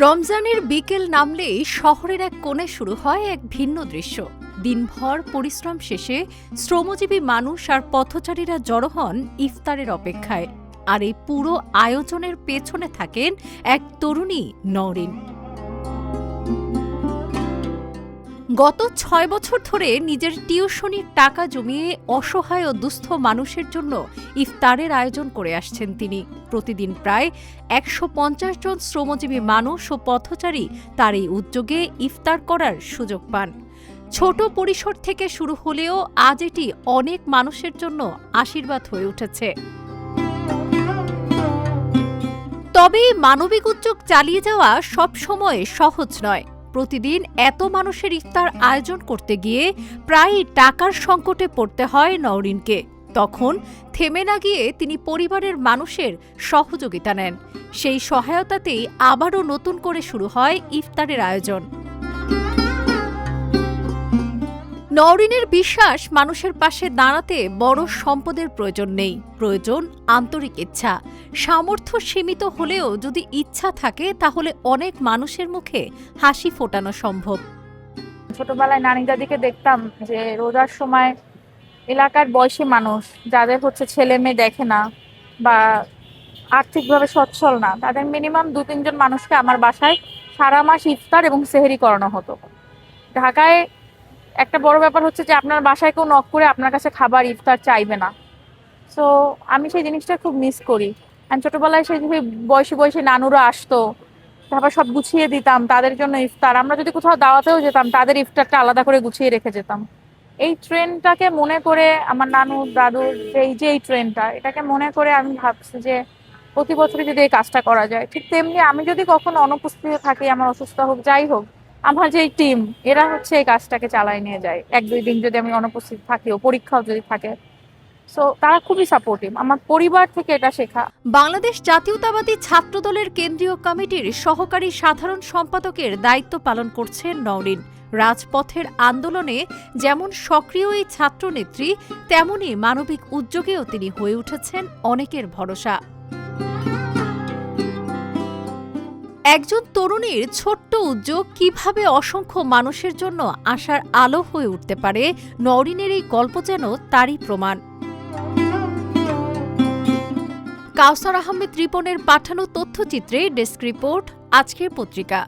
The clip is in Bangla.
রমজানের বিকেল নামলেই শহরের এক কোণে শুরু হয় এক ভিন্ন দৃশ্য। দিনভর পরিশ্রম শেষে শ্রমজীবী মানুষ আর পথচারীরা জড়ো হন ইফতারের অপেক্ষায়। আর এই পুরো আয়োজনের পেছনে থাকেন এক তরুণী নওরিন। গত ৬ বছর ধরে নিজের টিউশনির টাকা জমিয়ে অসহায় ও দুস্থ মানুষের জন্য ইফতারের আয়োজন করে আসছেন তিনি। প্রতিদিন প্রায় ১৫০ জন শ্রমজীবী মানুষ ও পথচারী তার এই উদ্যোগে ইফতার করার সুযোগ পান। ছোট পরিসর থেকে শুরু হলেও আজ এটি অনেক মানুষের জন্য আশীর্বাদ হয়ে উঠেছে। তবে মানবিক উদ্যোগ চালিয়ে যাওয়া সবসময় সহজ নয়। প্রতিদিন এত মানুষের ইফতার আয়োজন করতে গিয়ে প্রায় টাকার সংকটে পড়তে হয় নওরিনকে। তখন থেমে না গিয়ে তিনি পরিবারের মানুষের সহযোগিতা নেন। সেই সহায়তাতেই আবারও নতুন করে শুরু হয় ইফতারের আয়োজন। নওরিনের বিশ্বাস, মানুষের পাশে দাঁড়াতে বড় সম্পদের প্রয়োজন নেই, প্রয়োজন আন্তরিক ইচ্ছা। সামর্থ্য সীমিত হলেও যদি ইচ্ছা থাকে তাহলে অনেক মানুষের মুখে হাসি ফোটানো সম্ভব। ছোটবেলায় নানি দাদিকে দেখতাম যে রোজার সময় এলাকার বয়সী মানুষ যাদের ছেলে মেয়ে দেখে না বা আর্থিকভাবে সচ্ছল না, তাদের মিনিমাম ২-৩ জন মানুষকে আমার বাসায় সারা মাস ইফতার এবং সেহরি করানো হতো। ঢাকায় একটা বড় ব্যাপার যে আপনার বাসায় কেউ নক করে আপনার কাছে খাবার ইফতার চাইবে না। সো আমি সেই জিনিসটা খুব মিস করি। ছোটবেলায় সেই বয়সী বয়সী নানুরা আসতো, তারপর সব গুছিয়ে দিতাম তাদের জন্য ইফতার। আমরা যদি কোথাও দাওয়াতেও যেতাম তাদের ইফতারটা আলাদা করে গুছিয়ে রেখে যেতাম। এই ট্রেনটাকে মনে করে আমার নানু দাদুর এই ট্রেনটা, এটাকে মনে করে আমি ভাবছি যে প্রতি বছরই যদি এই কাজটা করা যায়। ঠিক তেমনি আমি যদি কখনো অনুপস্থিত থাকি, আমার অসুস্থ হোক যাই হোক, আমার যে টিম এরা এই কাজটাকে চালায় নিয়ে যায়। ১-২ দিন যদি আমি অনুপস্থিত থাকিও, পরীক্ষাও যদি থাকে, সো তারা খুবই সাপোর্টিভ। আমার পরিবার থেকে এটা শেখা। বাংলাদেশ জাতীয়তাবাদী ছাত্রদলের কেন্দ্রীয় কমিটির সহকারী সাধারণ সম্পাদকের দায়িত্ব পালন করছেন নওরিন। রাজপথের আন্দোলনে যেমন সক্রিয় এই ছাত্রনেত্রী, তেমনি মানবিক উদ্যোগেও তিনি হয়ে উঠেছেন অনেকের ভরসা। একজন তরুণীর ছোট্ট উদ্যোগ কিভাবে অসংখ্য মানুষের জন্য আশার আলো হয়ে উঠতে পারে, নওরিনের এই গল্প যেন তারই প্রমাণ। কাউসার আহমেদ রিপনের পাঠানো তথ্যচিত্রে ডেস্ক রিপোর্ট, আজকের পত্রিকা।